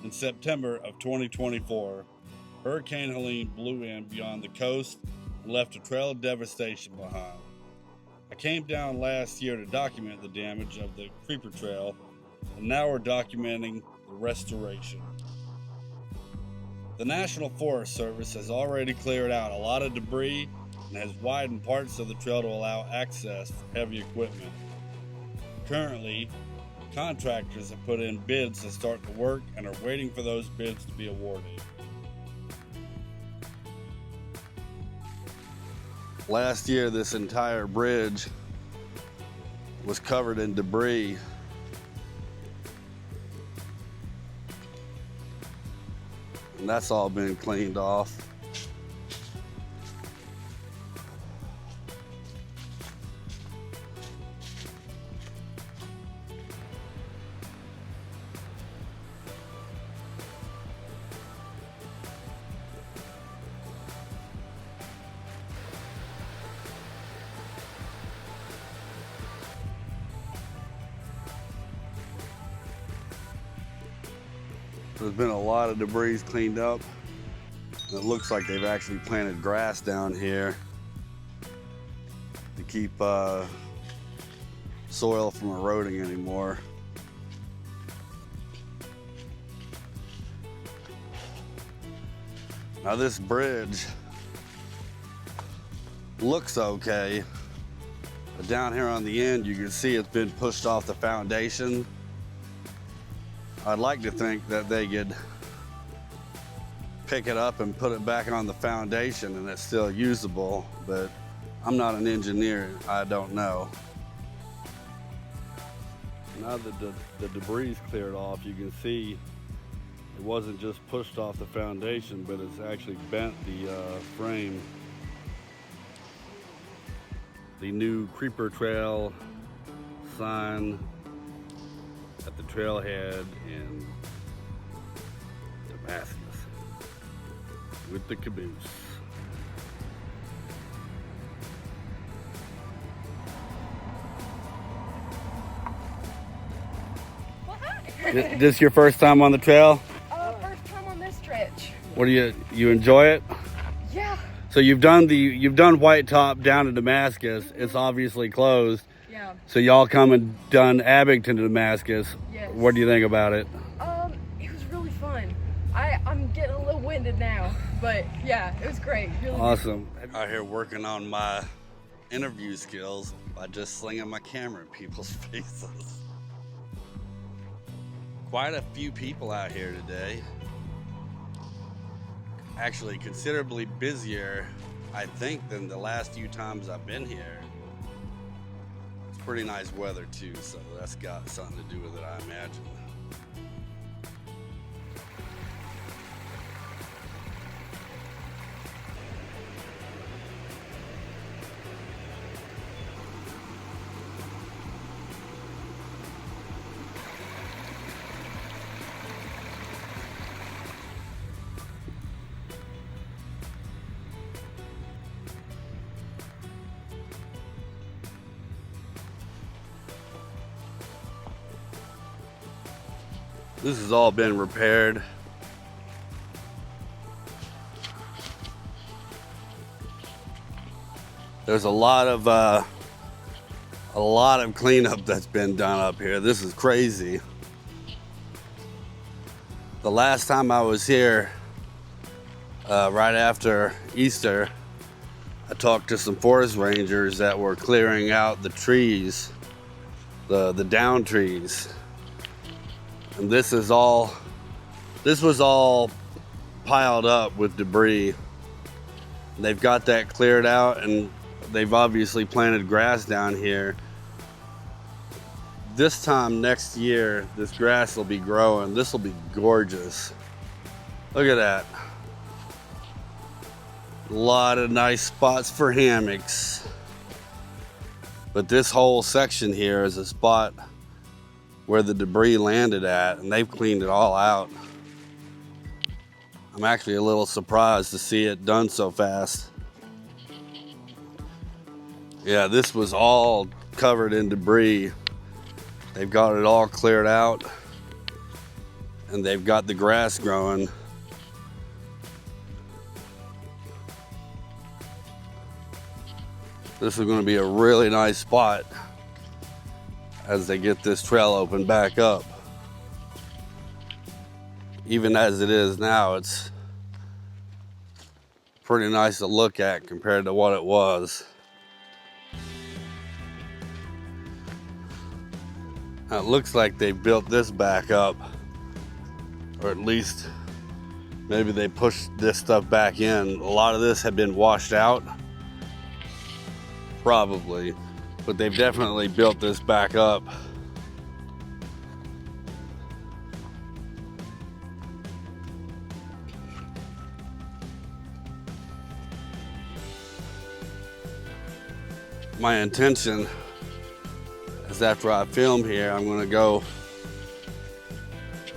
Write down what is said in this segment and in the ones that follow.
In September of 2024, Hurricane Helene blew in beyond the coast and left a trail of devastation behind. I came down last year to document the damage of the Creeper Trail, and now we're documenting the restoration. The National Forest Service has already cleared out a lot of debris and has widened parts of the trail to allow access for heavy equipment. Currently, contractors have put in bids to start the work and are waiting for those bids to be awarded. Last year, this entire bridge was covered in debris. And that's all been cleaned off. There's been a lot of debris cleaned up. It looks like they've actually planted grass down here to keep soil from eroding anymore. Now this bridge looks okay, but down here on the end you can see it's been pushed off the foundation. I'd like to think that they could pick it up and put it back on the foundation and it's still usable, but I'm not an engineer, I don't know. Now that the debris is cleared off, you can see it wasn't just pushed off the foundation, but it's actually bent the frame. The new Creeper Trail sign at the trailhead in Damascus with the caboose. Well, hi. This your first time on the trail? First time on this stretch. What do you enjoy it? Yeah. So you've done White Top down to Damascus. It's obviously closed. Yeah. So y'all come and done Abingdon to Damascus. Yes. What do you think about it? It was really fun. I'm getting a little winded now, but yeah, it was great. Really Awesome. Out here working on my interview skills by just slinging my camera in people's faces. Quite a few people out here today. Actually, considerably busier, I think, than the last few times I've been here. It's pretty nice weather too, so that's got something to do with it, I imagine. This has all been repaired. There's a lot of cleanup that's been done up here. This is crazy. The last time I was here, right after Easter, I talked to some forest rangers that were clearing out the trees, the down trees. And this was all piled up with debris. They've got that cleared out and they've obviously planted grass down here. This time next year, this grass will be growing. This will be gorgeous. Look at that. A lot of nice spots for hammocks. But this whole section here is a spot where the debris landed at, and they've cleaned it all out. I'm actually a little surprised to see it done so fast. Yeah, this was all covered in debris. They've got it all cleared out. and they've got the grass growing. This is going to be a really nice spot as they get this trail open back up. Even as it is now, it's pretty nice to look at compared to what it was. Now it looks like they built this back up, or at least maybe they pushed this stuff back in. A lot of this had been washed out, probably, but they've definitely built this back up. My intention is after I film here, I'm going to go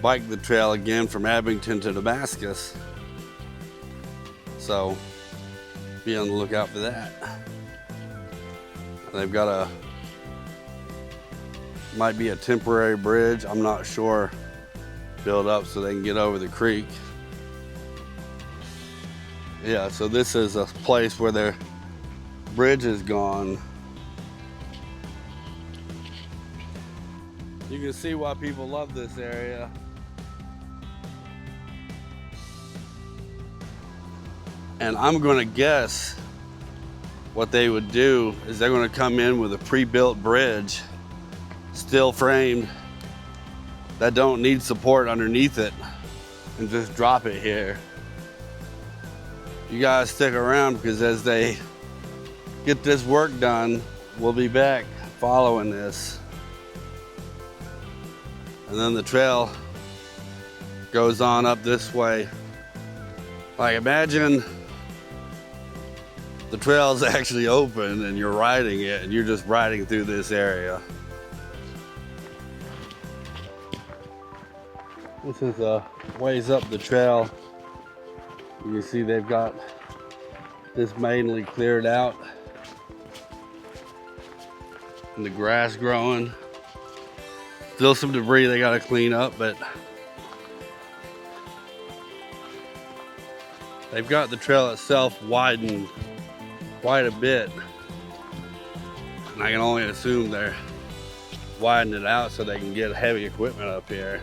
bike the trail again from Abingdon to Damascus. So be on the lookout for that. They've got might be a temporary bridge, I'm not sure, built up so they can get over the creek. Yeah, so this is a place where their bridge is gone. You can see why people love this area. And I'm gonna guess what they would do is they're gonna come in with a pre-built bridge, steel framed, that don't need support underneath it, and just drop it here. You guys stick around, because as they get this work done, we'll be back following this. And then the trail goes on up this way. Like, imagine the trail is actually open and you're riding it and you're just riding through this area. This is a ways up the trail. You can see they've got this mainly cleared out and the grass growing. Still some debris they gotta clean up, but they've got the trail itself widened quite a bit. And I can only assume they're widening it out so they can get heavy equipment up here.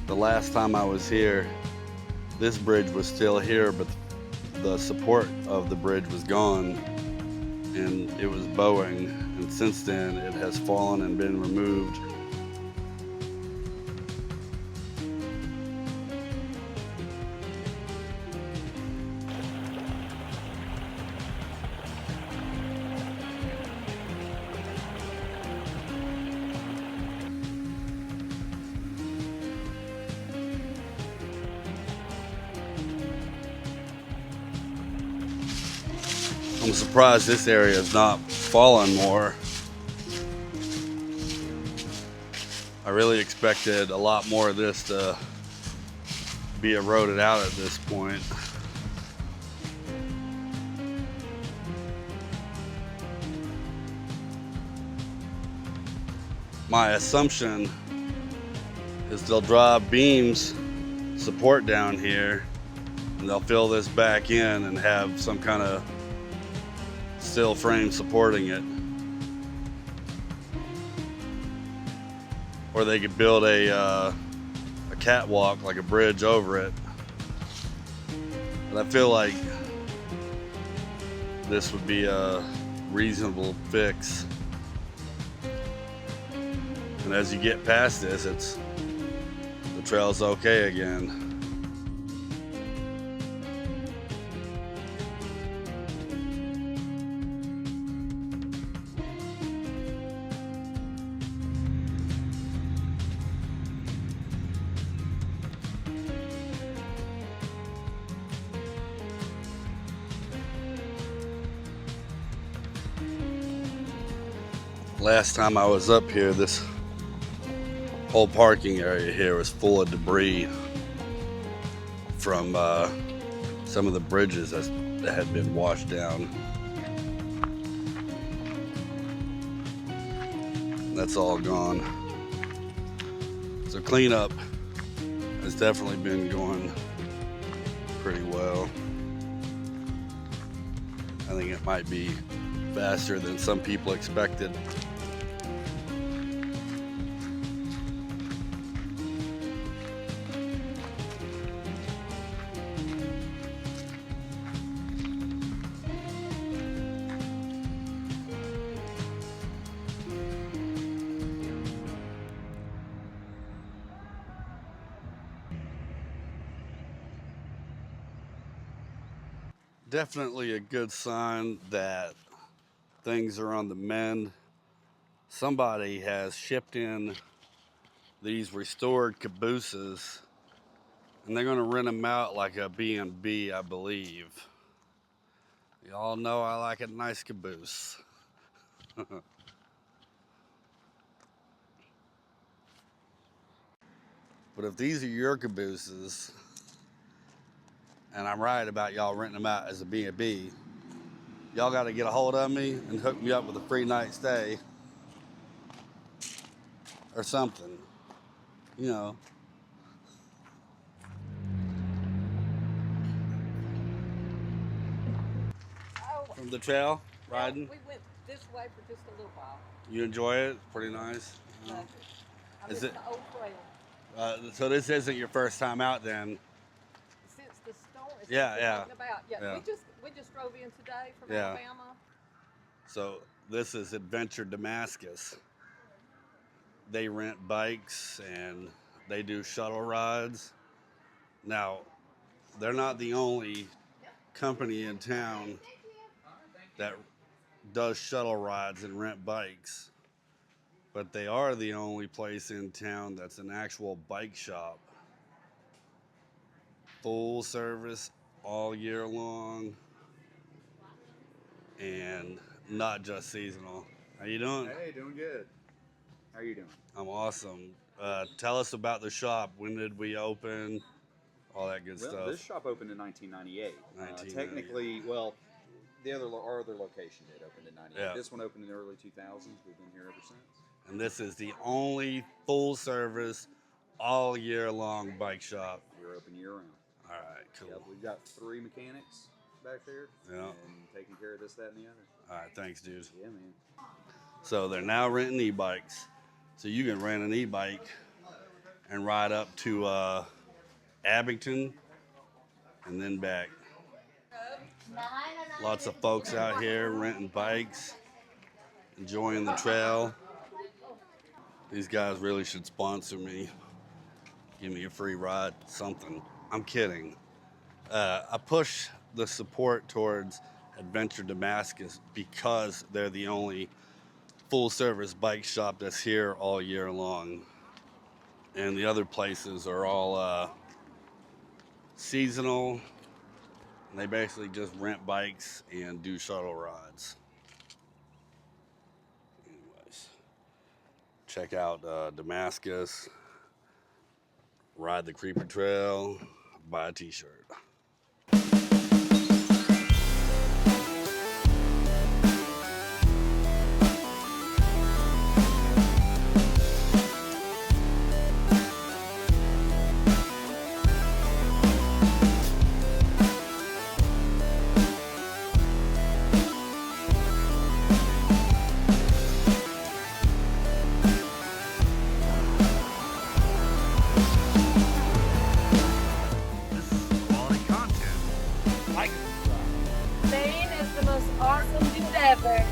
The last time I was here, this bridge was still here, but the support of the bridge was gone and it was bowing, and since then it has fallen and been removed. I'm surprised this area is not fallen more. I really expected a lot more of this to be eroded out at this point. My assumption is they'll drive beams support down here and they'll fill this back in and have some kind of steel frame supporting it. Or they could build a catwalk, like a bridge over it. But I feel like this would be a reasonable fix. And as you get past this, the trail's okay again. Last time I was up here, this whole parking area here was full of debris from some of the bridges that had been washed down. That's all gone. So cleanup has definitely been going pretty well. I think it might be faster than some people expected. Definitely a good sign that things are on the mend. Somebody has shipped in these restored cabooses and they're going to rent them out like a B&B, I believe. Y'all know I like a nice caboose. But if these are your cabooses, and I'm right about y'all renting them out as a B&B, y'all got to get a hold of me and hook me up with a free night stay or something, you know. From the trail, riding? Yeah, we went this way for just a little while. You enjoy it? Pretty nice? I Is miss it? the old trail. So this isn't your first time out then? Since the storm, Yeah. We just drove in today from Yeah. Alabama. So this is Adventure Damascus. They rent bikes and they do shuttle rides. Now, they're not the only company in town that does shuttle rides and rent bikes, but they are the only place in town that's an actual bike shop. Full service all year long and not just seasonal. How you doing? Hey, doing good. How are you doing? I'm awesome. Tell us about the shop. When did we open? All that good Well, stuff. this shop opened in 1998. 1998. Technically, well, our other location did open in 98. Yeah. This one opened in the early 2000s. We've been here ever since. And this is the only full service, all year long bike shop. We're open year round. All right, cool. Yeah, we've got 3 mechanics back there. Yeah. And taking care of this, that, and the other. All right, thanks, dude. Yeah, man. So they're now renting e-bikes. So you can rent an e-bike and ride up to Abingdon and then back. Lots of folks out here renting bikes, enjoying the trail. These guys really should sponsor me. Give me a free ride, something. I'm kidding. I push the support towards Adventure Damascus because they're the only full-service bike shop that's here all year long. And the other places are all seasonal. And they basically just rent bikes and do shuttle rides. Anyways, check out Damascus, ride the Creeper Trail, buy a t-shirt. Bane is the most awesome dude ever.